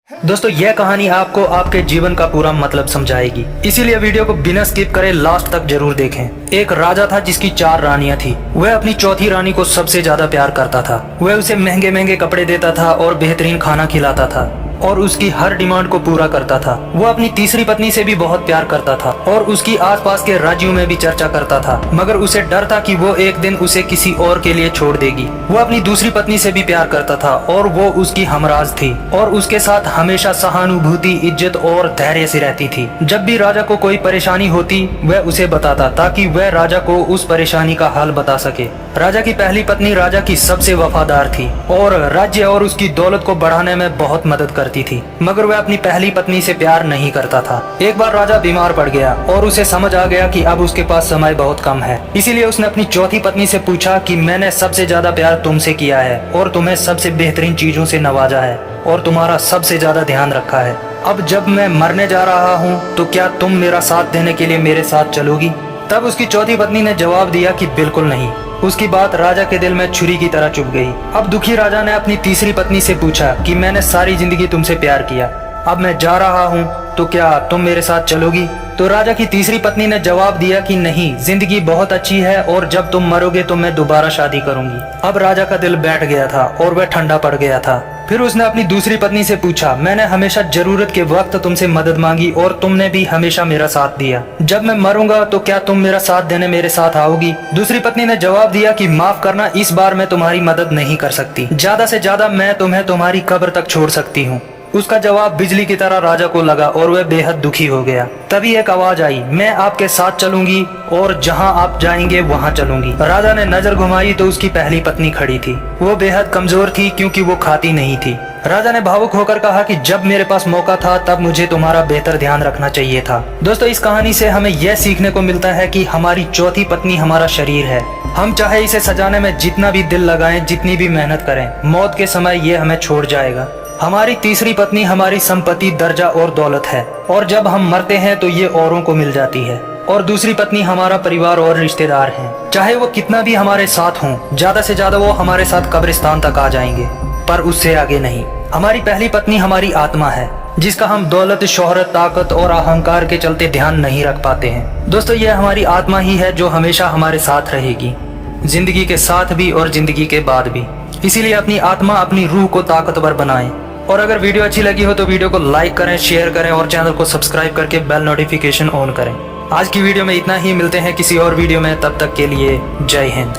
दोस्तों यह कहानी आपको आपके जीवन का पूरा मतलब समझाएगी, इसीलिए वीडियो को बिना स्किप करे लास्ट तक जरूर देखें। एक राजा था जिसकी 4 रानियां थी। वह अपनी चौथी रानी को सबसे ज्यादा प्यार करता था। वह उसे महंगे महंगे कपड़े देता था और बेहतरीन खाना खिलाता था और उसकी हर डिमांड को पूरा करता था। वह अपनी तीसरी पत्नी से भी बहुत प्यार करता था और उसकी आसपास के राज्यों में भी चर्चा करता था, मगर उसे डर था कि वो एक दिन उसे किसी और के लिए छोड़ देगी। वह अपनी दूसरी पत्नी से भी प्यार करता था और वो उसकी हमराज थी और उसके साथ हमेशा सहानुभूति, इज्जत और धैर्य से रहती थी। जब भी राजा को कोई परेशानी होती वह उसे बताता ताकि वह राजा को उस परेशानी का हल बता सके। राजा की पहली पत्नी राजा की सबसे वफादार थी और राज्य और उसकी दौलत को बढ़ाने में बहुत मदद करती थी, मगर वह अपनी पहली पत्नी से प्यार नहीं करता था। एक बार राजा बीमार पड़ गया और उसे समझ आ गया कि अब उसके पास समय बहुत कम है, इसीलिए उसने अपनी चौथी पत्नी से पूछा कि मैंने सबसे ज्यादा प्यार तुमसे किया है और तुम्हें सबसे बेहतरीन चीजों से नवाजा है और तुम्हारा सबसे ज्यादा ध्यान रखा है। अब जब मैं मरने जा रहा हूँ तो क्या तुम मेरा साथ देने के लिए मेरे साथ चलोगी? तब उसकी चौथी पत्नी ने जवाब दिया कि बिल्कुल नहीं। उसकी बात राजा के दिल में छुरी की तरह चुभ गई। अब दुखी राजा ने अपनी तीसरी पत्नी से पूछा कि मैंने सारी जिंदगी तुमसे प्यार किया, अब मैं जा रहा हूँ तो क्या तुम मेरे साथ चलोगी? तो राजा की तीसरी पत्नी ने जवाब दिया कि नहीं, जिंदगी बहुत अच्छी है और जब तुम मरोगे तो मैं दोबारा शादी करूंगी। अब राजा का दिल बैठ गया था और वह ठंडा पड़ गया था। फिर उसने अपनी दूसरी पत्नी से पूछा, मैंने हमेशा जरूरत के वक्त तुमसे मदद मांगी और तुमने भी हमेशा मेरा साथ दिया, जब मैं मरूंगा तो क्या तुम मेरा साथ देने मेरे साथ आओगी? दूसरी पत्नी ने जवाब दिया कि माफ करना, इस बार मैं तुम्हारी मदद नहीं कर सकती, ज्यादा से ज्यादा मैं तुम्हें तुम्हारी कब्र तक छोड़ सकती हूँ। उसका जवाब बिजली की तरह राजा को लगा और वह बेहद दुखी हो गया। तभी एक आवाज आई, मैं आपके साथ चलूंगी और जहां आप जाएंगे वहां चलूंगी। राजा ने नजर घुमाई तो उसकी पहली पत्नी खड़ी थी। वो बेहद कमजोर थी क्योंकि वो खाती नहीं थी। राजा ने भावुक होकर कहा कि जब मेरे पास मौका था तब मुझे तुम्हारा बेहतर ध्यान रखना चाहिए था। दोस्तों इस कहानी से हमें यह सीखने को मिलता है कि हमारी चौथी पत्नी हमारा शरीर है। हम चाहे इसे सजाने में जितना भी दिल लगाएं, जितनी भी मेहनत करें, मौत के समय ये हमें छोड़ जाएगा। हमारी तीसरी पत्नी हमारी संपत्ति, दर्जा और दौलत है और जब हम मरते हैं तो ये औरों को मिल जाती है। और दूसरी पत्नी हमारा परिवार और रिश्तेदार हैं। चाहे वो कितना भी हमारे साथ हों, ज्यादा से ज्यादा वो हमारे साथ कब्रिस्तान तक आ जाएंगे, पर उससे आगे नहीं। हमारी पहली पत्नी हमारी आत्मा है जिसका हम दौलत, शोहरत, ताकत और अहंकार के चलते ध्यान नहीं रख पाते हैं। दोस्तों ये हमारी आत्मा ही है जो हमेशा हमारे साथ रहेगी, जिंदगी के साथ भी और जिंदगी के बाद भी। इसीलिए अपनी आत्मा, अपनी रूह को ताकतवर बनाएं। और अगर वीडियो अच्छी लगी हो तो वीडियो को लाइक करें, शेयर करें और चैनल को सब्सक्राइब करके बेल नोटिफिकेशन ऑन करें। आज की वीडियो में इतना ही, मिलते हैं किसी और वीडियो में, तब तक के लिए जय हिंद।